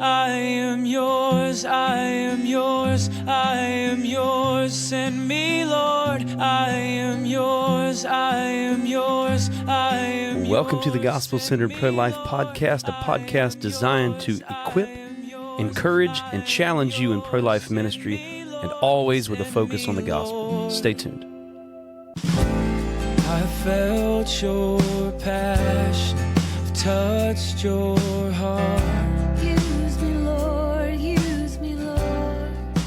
I am yours, I am yours, I am yours. Send me, Lord. I am yours, I am yours, I am yours. Welcome to the Gospel-Centered Pro-Life Podcast, a podcast designed to equip, encourage, and challenge you in pro-life ministry, and always with a focus on the gospel. Stay tuned. I felt your passion, I've touched your heart. Use me, Lord, use me, Lord.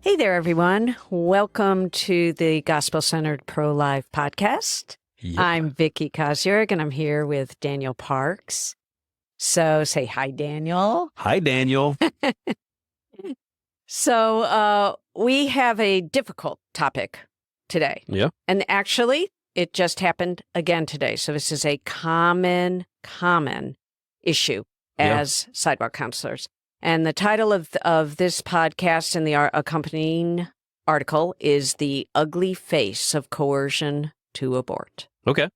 Hey there, everyone. Welcome to the Gospel-Centered Pro-Life Podcast. Yep. I'm Vicki Koziorg, and I'm here with Daniel Parks. So say hi, Daniel. Hi, Daniel. So we have a difficult topic today. Yeah. And actually, it just happened again today. So this is a common issue as sidewalk counselors. And the title of this podcast and the accompanying article is The Ugly Face of Coercion to Abort. Okay.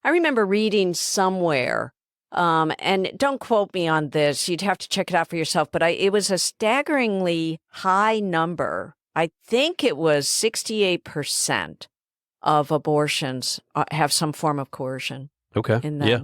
I remember reading somewhere, and don't quote me on this, you'd have to check it out for yourself, but it was a staggeringly high number. I think it was 68% of abortions have some form of coercion Okay. in them. Yeah.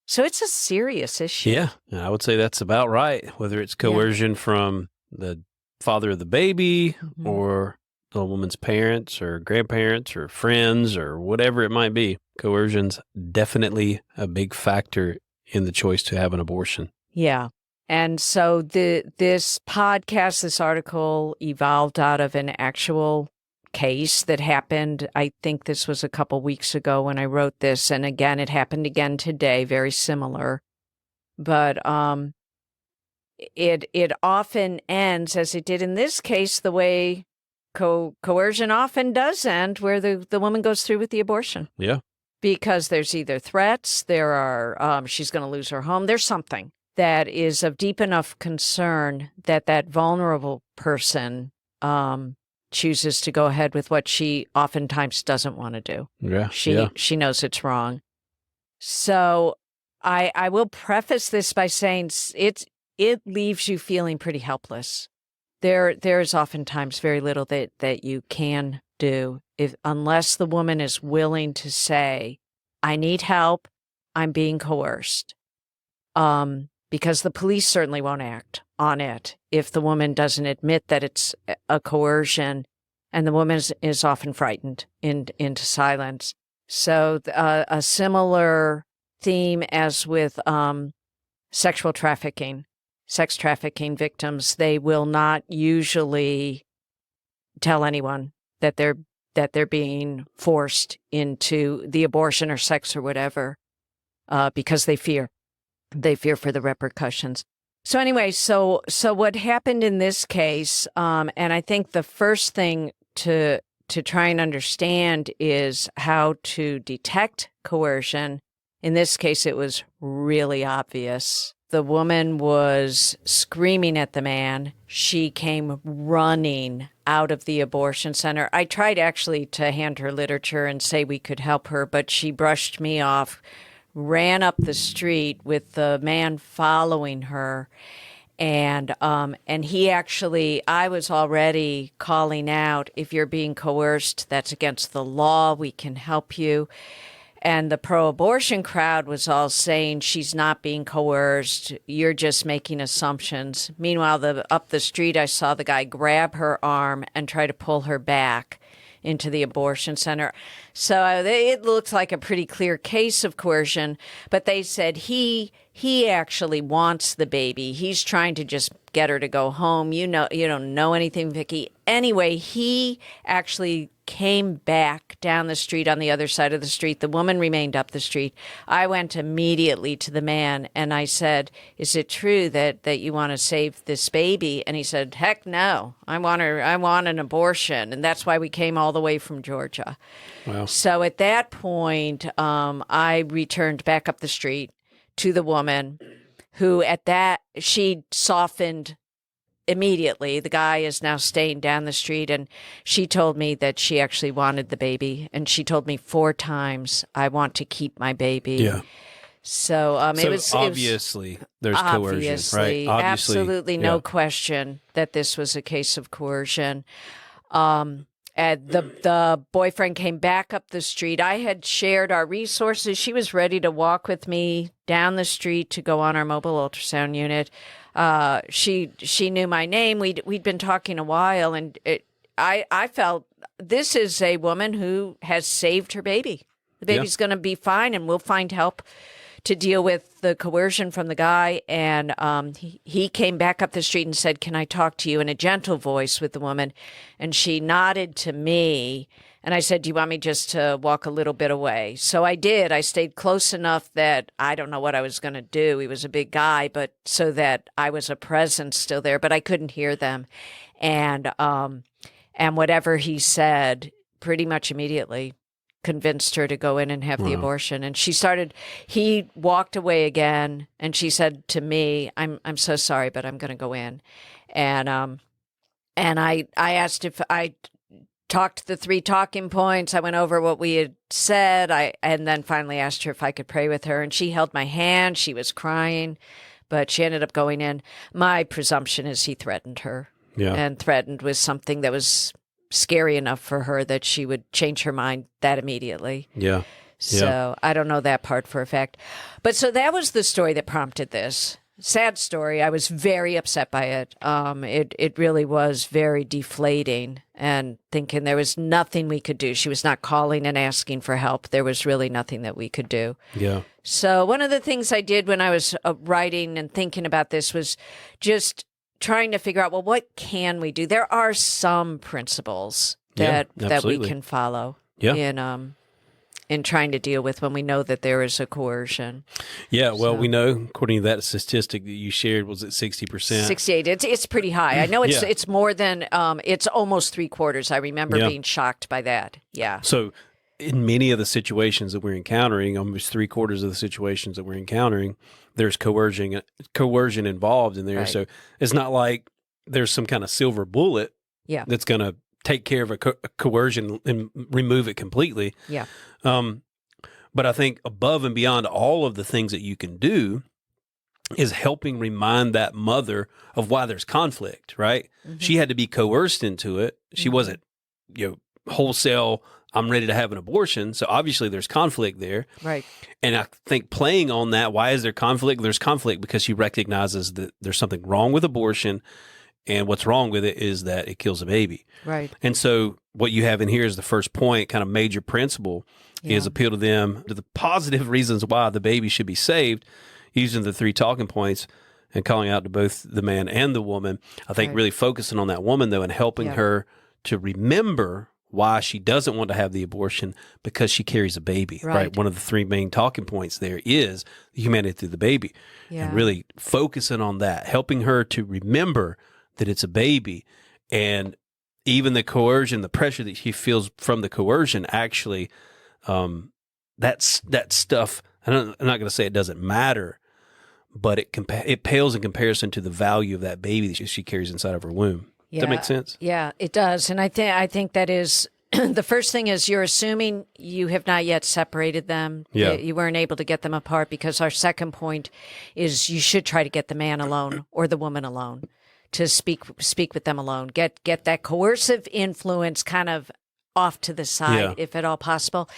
So it's a serious issue. Yeah. I would say that's about right. Whether it's coercion from the father of the baby or the woman's parents or grandparents or friends or whatever it might be, coercion's definitely a big factor in the choice to have an abortion. Yeah. And so this podcast, this article evolved out of an actual case that happened. I think this was a couple weeks ago when I wrote this. And again, it happened again today, very similar. But it often ends, as it did in this case, the way coercion often does end, where the woman goes through with the abortion. Yeah. Because there's either threats, there are, she's going to lose her home, there's something that is of deep enough concern that vulnerable person chooses to go ahead with what she oftentimes doesn't want to do. Yeah. She knows it's wrong. So I will preface this by saying it leaves you feeling pretty helpless. There's oftentimes very little that you can do unless the woman is willing to say, I need help, I'm being coerced. Because the police certainly won't act on it if the woman doesn't admit that it's a coercion, and the woman is often frightened into silence. So a similar theme as with sexual trafficking, sex trafficking victims, they will not usually tell anyone that they're being forced into the abortion or sex or whatever, because they fear for the repercussions. So anyway, so what happened in this case, and I think the first thing to try and understand is how to detect coercion. In this case, it was really obvious. The woman was screaming at the man. She came running out of the abortion center. I tried actually to hand her literature and say we could help her, but she brushed me off, ran up the street with the man following her. And he actually, I was already calling out, if you're being coerced, that's against the law, we can help you. And the pro-abortion crowd was all saying, she's not being coerced, you're just making assumptions. Meanwhile, up the street, I saw the guy grab her arm and try to pull her back into the abortion center. So it looked like a pretty clear case of coercion, but they said he actually wants the baby. He's trying to just get her to go home. You don't know anything, Vicki. Anyway, he actually came back down the street on the other side of the street. The woman remained up the street. I went immediately to the man and I said, is it true that you want to save this baby? And he said, heck no, I want an abortion. And that's why we came all the way from Georgia. Wow. So at that point, I returned back up the street to the woman who she softened immediately. The guy is now staying down the street, and she told me that she actually wanted the baby. And she told me 4 times, I want to keep my baby. Yeah. So So it was obviously there's coercion, right? Obviously, absolutely no yeah. question that this was a case of coercion. And the boyfriend came back up the street. I had shared our resources. She was ready to walk with me down the street to go on our mobile ultrasound unit. She knew my name. We'd been talking a while, and I felt this is a woman who has saved her baby. The baby's going to be fine, and we'll find help to deal with the coercion from the guy. And he came back up the street and said, "Can I talk to you?" in a gentle voice with the woman. And she nodded to me. And I said, "Do you want me just to walk a little bit away?" So I did. I stayed close enough that I don't know what I was going to do. He was a big guy, but so that I was a presence still there, but I couldn't hear them. And whatever he said, pretty much immediately convinced her to go in and have the abortion. And he walked away again, and she said to me, I'm so sorry, but I'm going to go in. And I asked if I talked the 3 talking points. I went over what we had said. And then finally asked her if I could pray with her, and she held my hand. She was crying, but she ended up going in. My presumption is he threatened her, and threatened with something that was scary enough for her that she would change her mind that immediately. Yeah. So I don't know that part for a fact. But so that was the story that prompted this. Sad story. I was very upset by it. It really was very deflating, and thinking there was nothing we could do. She was not calling and asking for help. There was really nothing that we could do. Yeah. So one of the things I did when I was writing and thinking about this was just trying to figure out, well, what can we do? There are some principles that we can follow in trying to deal with when we know that there is a coercion. Yeah, well, we know, according to that statistic that you shared, was it 60%? 68. It's pretty high. I know it's more than, it's almost 3/4. I remember being shocked by that. Yeah. So in many of the situations that we're encountering, almost 3/4 of the situations that we're encountering, there's coercion involved in there. Right. So it's not like there's some kind of silver bullet that's going to take care of a coercion and remove it completely. Yeah. But I think above and beyond all of the things that you can do is helping remind that mother of why there's conflict, right? Mm-hmm. She had to be coerced into it. She wasn't, wholesale, I'm ready to have an abortion. So obviously there's conflict there. Right. And I think playing on that, why is there conflict? There's conflict because she recognizes that there's something wrong with abortion. And what's wrong with it is that it kills a baby. Right. And so what you have in here is the first point, kind of major principle, is appeal to them, to the positive reasons why the baby should be saved, using the 3 talking points and calling out to both the man and the woman. I think really focusing on that woman, though, and helping her to remember why she doesn't want to have the abortion, because she carries a baby, right? One of the 3 main talking points there is humanity through the baby. And really focusing on that, helping her to remember that it's a baby, and even the coercion, the pressure that she feels from the coercion, actually, that stuff, I'm not going to say it doesn't matter, but it pales in comparison to the value of that baby that she carries inside of her womb. Does that make sense? Yeah, it does. And I think that is the first thing is you're assuming you have not yet separated them. Yeah. You weren't able to get them apart, because our second point is you should try to get the man alone or the woman alone, to speak with them alone. Get that coercive influence kind of off to the side, if at all possible.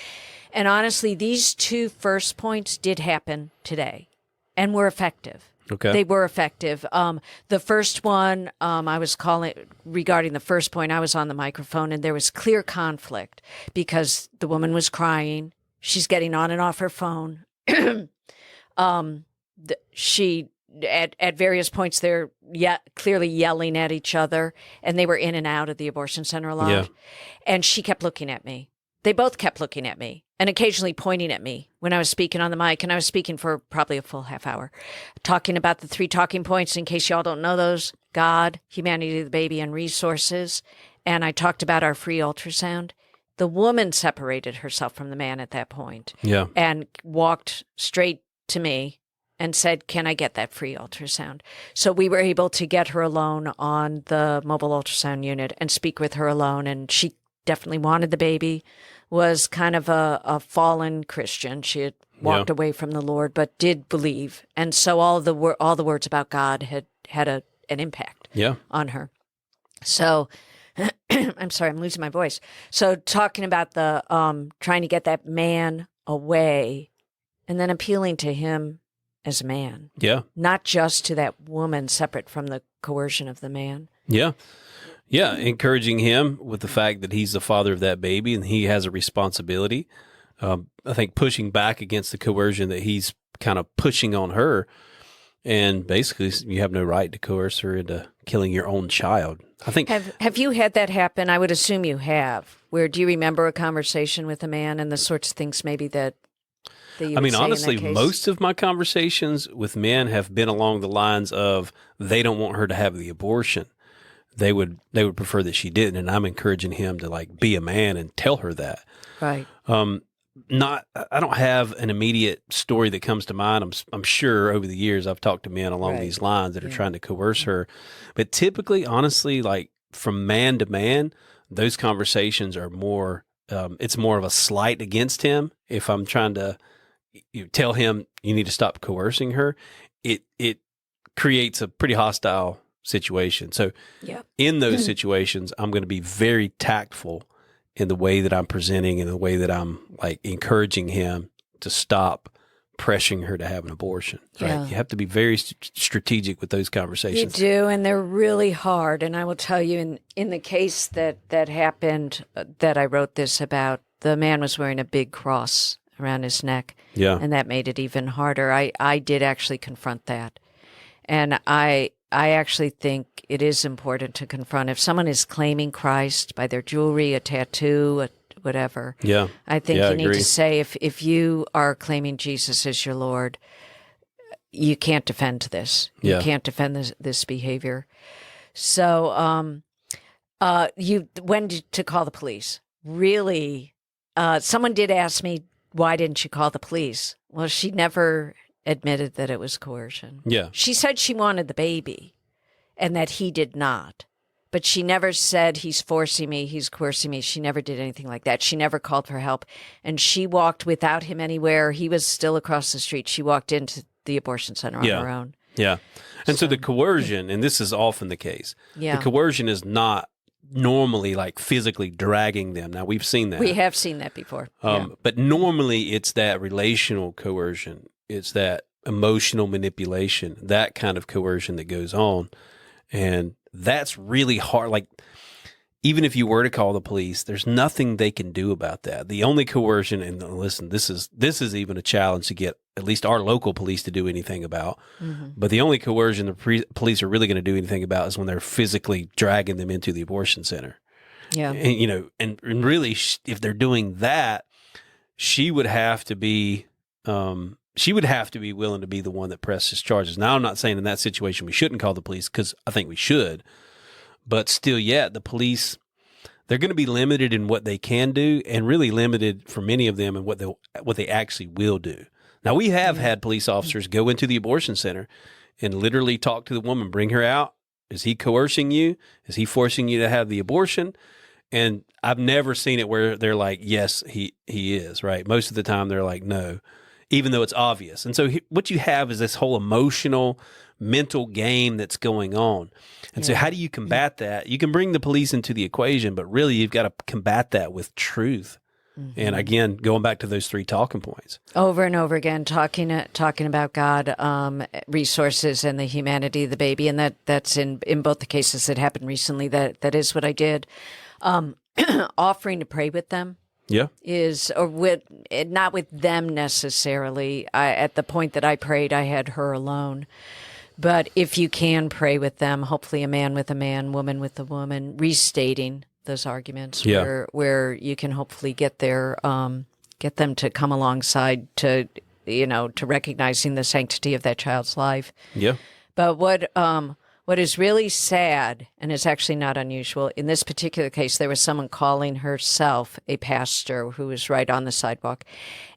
And honestly, these 2 first points did happen today and were effective. Okay. They were effective. The first one, I was calling regarding the first point, I was on the microphone, and there was clear conflict because the woman was crying. She's getting on and off her phone. She, at various points, they're clearly yelling at each other, and they were in and out of the abortion center a lot. Yeah. And she kept looking at me. They both kept looking at me and occasionally pointing at me when I was speaking on the mic. And I was speaking for probably a full half hour, talking about the 3 talking points, in case y'all don't know those: God, humanity, the baby, and resources. And I talked about our free ultrasound. The woman separated herself from the man at that point and walked straight to me and said, "Can I get that free ultrasound?" So we were able to get her alone on the mobile ultrasound unit and speak with her alone. And she definitely wanted the baby, was kind of a fallen Christian. She had walked away from the Lord, but did believe. And so all the words about God had an impact on her. So I'm sorry, I'm losing my voice. So talking about the trying to get that man away and then appealing to him as a man. Yeah. Not just to that woman separate from the coercion of the man. Yeah. Yeah. Encouraging him with the fact that he's the father of that baby and he has a responsibility. I think pushing back against the coercion that he's kind of pushing on her. And basically, you have no right to coerce her into killing your own child. I think. Have you had that happen? I would assume you have. Where do you remember a conversation with a man and the sorts of things maybe that you would say honestly, in that case? most of my conversations with men have been along the lines of they don't want her to have the abortion. They would prefer that she didn't, and I'm encouraging him to like be a man and tell her that. Right. I don't have an immediate story that comes to mind. I'm sure over the years I've talked to men along these lines that are trying to coerce her. But typically, honestly, like from man to man, those conversations are more, it's more of a slight against him. If I'm trying to tell him you need to stop coercing her, it creates a pretty hostile situation. So in those situations, I'm going to be very tactful in the way that I'm presenting and the way that I'm like encouraging him to stop pressuring her to have an abortion. Right? Yeah. You have to be very strategic with those conversations. You do, and they're really hard. And I will tell you, in the case that happened, that I wrote this about, the man was wearing a big cross around his neck. Yeah. And that made it even harder. I did actually confront that. And I actually think it is important to confront if someone is claiming Christ by their jewelry, a tattoo, whatever. Yeah. I think I you need agree. to say if you are claiming Jesus as your Lord, you can't defend this. You can't defend this behavior. So when to call the police? Really, someone did ask me, why didn't you call the police? Well, she never admitted that it was coercion. Yeah. She said she wanted the baby and that he did not. But she never said he's forcing me, he's coercing me. She never did anything like that. She never called for help. And she walked without him anywhere. He was still across the street. She walked into the abortion center on her own. Yeah. And so the coercion, and this is often the case, Yeah. the coercion is not normally like physically dragging them. Now, we've seen that. We have seen that before. But normally it's that relational coercion. It's that emotional manipulation, that kind of coercion that goes on. And that's really hard. Like, even if you were to call the police, there's nothing they can do about that. The only coercion, and listen, this is even a challenge to get at least our local police to do anything about. Mm-hmm. But the only coercion the police are really going to do anything about is when they're physically dragging them into the abortion center. Yeah. And, and really, if they're doing that, she would have to be willing to be the one that presses charges. Now, I'm not saying in that situation we shouldn't call the police, because I think we should. But still yet, the police, they're going to be limited in what they can do, and really limited for many of them in what they actually will do. Now, we have had police officers go into the abortion center and literally talk to the woman, bring her out. Is he coercing you? Is he forcing you to have the abortion? And I've never seen it where they're like, yes, he is, right? Most of the time they're like, no, even though it's obvious. And so what you have is this whole emotional, mental game that's going on. And so how do you combat that? You can bring the police into the equation, but really you've got to combat that with truth. Mm-hmm. And again, going back to those 3 talking points. Over and over again, talking about God, resources, and the humanity of the baby. And that's in both the cases that happened recently. That is what I did. Offering to pray with them. Yeah. Not with them necessarily. At the point that I prayed, I had her alone. But if you can pray with them, hopefully a man with a man, woman with a woman, restating those arguments where you can hopefully get them to come alongside to recognizing the sanctity of that child's life. Yeah. But what is really sad, and it's actually not unusual, in this particular case, there was someone calling herself a pastor who was right on the sidewalk.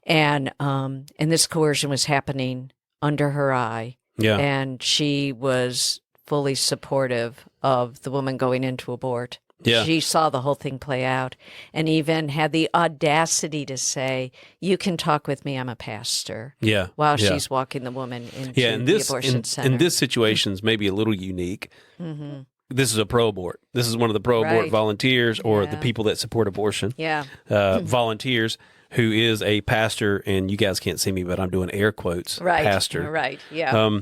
And this coercion was happening under her eye. Yeah. And she was fully supportive of the woman going in to abort. Yeah. She saw the whole thing play out and even had the audacity to say, "You can talk with me, I'm a pastor," Yeah. while yeah. she's walking the woman into Yeah, and the this abortion center. in this situation is maybe a little unique. Mhm. This is a pro-abort. This is one of the pro-abort Right. volunteers or the Yeah. people that support abortion. Yeah. Volunteers who is a pastor, and you guys can't see me, but I'm doing air quotes, Right. pastor. Right. Yeah.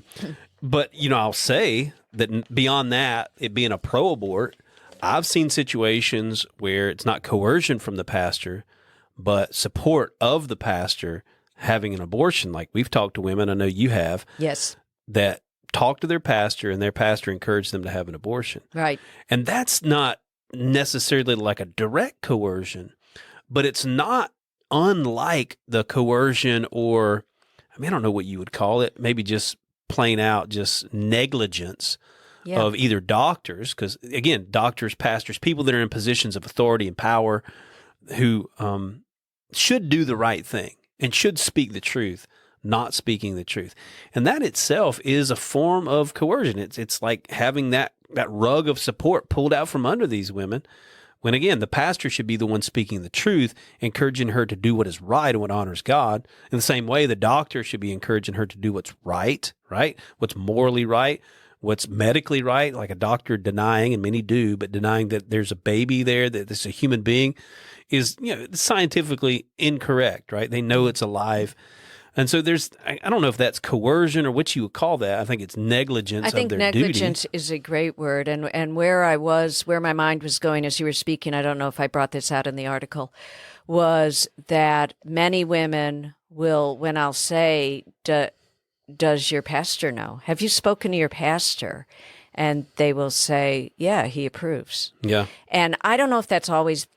But, I'll say that beyond that, it being a pro-abort, I've seen situations where it's not coercion from the pastor, but support of the pastor having an abortion. Like we've talked to women, I know you have, Yes. that talk to their pastor and their pastor encouraged them to have an abortion. Right. And that's not necessarily like a direct coercion, but it's not unlike the coercion or, I don't know what you would call it, maybe just plain out just negligence Yeah. of either doctors, because again, doctors, pastors, people that are in positions of authority and power who should do the right thing and should speak the truth, not speaking the truth. And that itself is a form of coercion. It's like having that rug of support pulled out from under these women, when again, the pastor should be the one speaking the truth, encouraging her to do what is right and what honors God. In the same way, the doctor should be encouraging her to do what's right? What's morally right, what's medically right, like a doctor denying, and many do, but denying that there's a baby there, that this is a human being, is scientifically incorrect, right? They know it's alive. And so I don't know if that's coercion or what you would call that. I think it's negligence I think of their duty. negligence is a great word. And where my mind was going as you were speaking, I don't know if I brought this out in the article, was that many women will, when I'll say, does your pastor know? Have you spoken to your pastor? And they will say, yeah, he approves. Yeah. And I don't know if that's always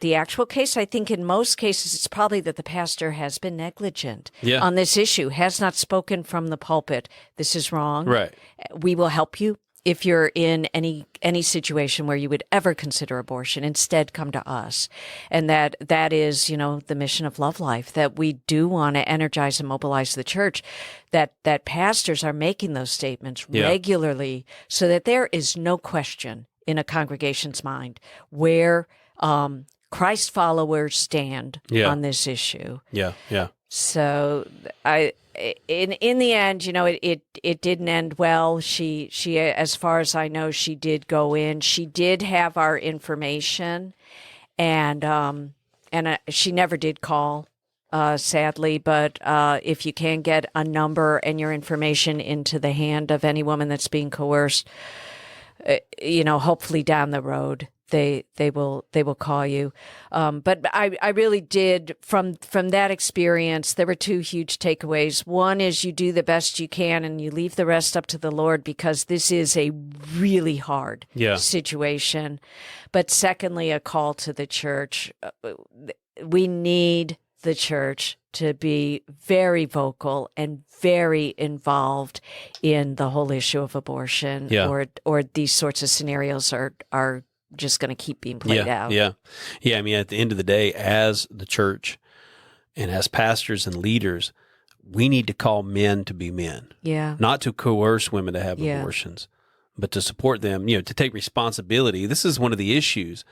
the actual case. I think in most cases, it's probably that the pastor has been negligent on this issue, has not spoken from the pulpit. This is wrong. Right. We will help you if you're in any situation where you would ever consider abortion. Instead, come to us. And that is, the mission of Love Life, that we do want to energize and mobilize the church, that pastors are making those statements regularly so that there is no question in a congregation's mind where Christ followers stand on this issue. Yeah, yeah. So in the end, it didn't end well. She, as far as I know, she did go in. She did have our information, and she never did call, sadly. But if you can get a number and your information into the hand of any woman that's being coerced, hopefully down the road they will call you. But I really did from that experience. There were two huge takeaways. One is you do the best you can and you leave the rest up to the Lord, because this is a really hard situation. But secondly, a call to the church. We need the church to be very vocal and very involved in the whole issue of abortion, or these sorts of scenarios are just going to keep being played out. Yeah. I mean, at the end of the day, as the church and as pastors and leaders, we need to call men to be men. Yeah. Not to coerce women to have abortions, but to support them, to take responsibility. This is one of the issues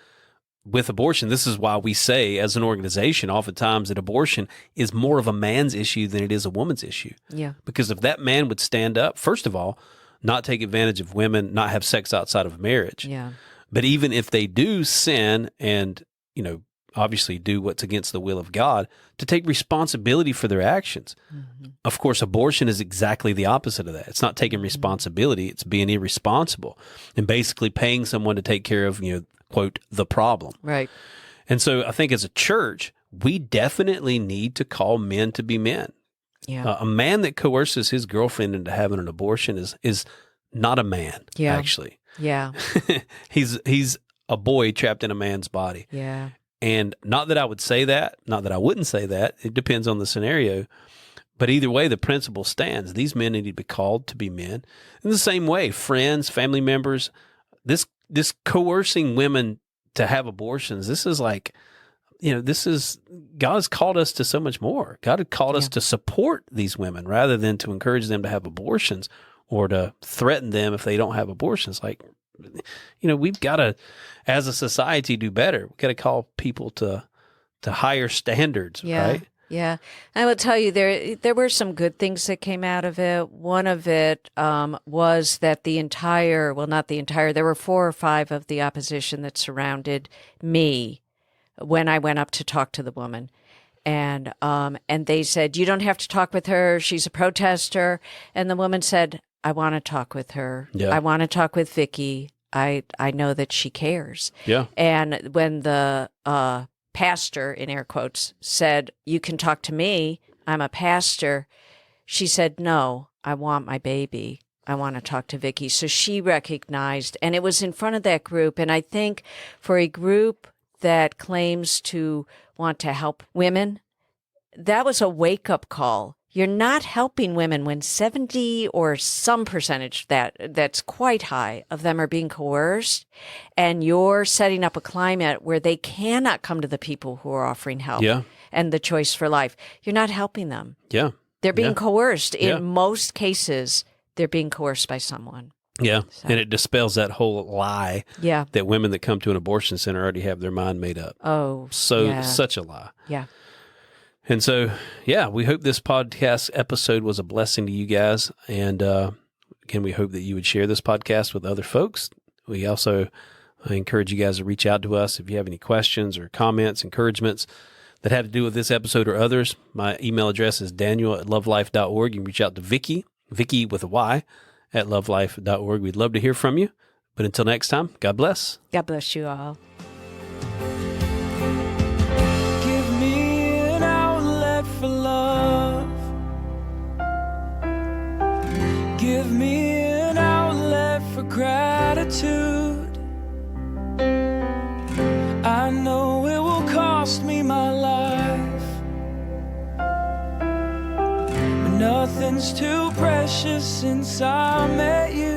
with abortion. This is why we say as an organization oftentimes that abortion is more of a man's issue than it is a woman's issue. Yeah. Because if that man would stand up, first of all, not take advantage of women, not have sex outside of marriage. Yeah. But even if they do sin and, obviously do what's against the will of God, to take responsibility for their actions. Mm-hmm. Of course, abortion is exactly the opposite of that. It's not taking responsibility. It's being irresponsible and basically paying someone to take care of, quote, the problem. Right. And so I think as a church, we definitely need to call men to be men. Yeah. A man that coerces his girlfriend into having an abortion is not a man, actually. Yeah. He's a boy trapped in a man's body. Yeah. And not that I would say that, not that I wouldn't say that. It depends on the scenario. But either way, the principle stands. These men need to be called to be men. In the same way, friends, family members, this coercing women to have abortions, this is like, God has called us to so much more. God had called us to support these women rather than to encourage them to have abortions or to threaten them if they don't have abortions. Like, we've got to, as a society, do better. We've got to call people to higher standards, right? Yeah. I will tell you, there were some good things that came out of it. One of it was that there were 4 or 5 of the opposition that surrounded me when I went up to talk to the woman. And they said, you don't have to talk with her. She's a protester. And the woman said, I want to talk with her. Yeah. I want to talk with Vicky. I know that she cares. Yeah. And when the pastor, in air quotes, said, you can talk to me, I'm a pastor, she said, no, I want my baby. I want to talk to Vicky. So she recognized, and it was in front of that group. And I think for a group that claims to want to help women, that was a wake-up call. You're not helping women when 70 or some percentage that's quite high of them are being coerced, and you're setting up a climate where they cannot come to the people who are offering help and the choice for life. You're not helping them. Yeah. They're being coerced. In most cases, they're being coerced by someone. Yeah. So. And it dispels that whole lie that women that come to an abortion center already have their mind made up. Oh, such a lie. Yeah. And so, we hope this podcast episode was a blessing to you guys. And again, we hope that you would share this podcast with other folks. We also encourage you guys to reach out to us if you have any questions or comments, encouragements that have to do with this episode or others. My email address is daniel@lovelife.org. You can reach out to Vicky with a Y, at lovelife.org. We'd love to hear from you. But until next time, God bless. God bless you all. For love, give me an outlet for gratitude. I know it will cost me my life, but nothing's too precious since I met you.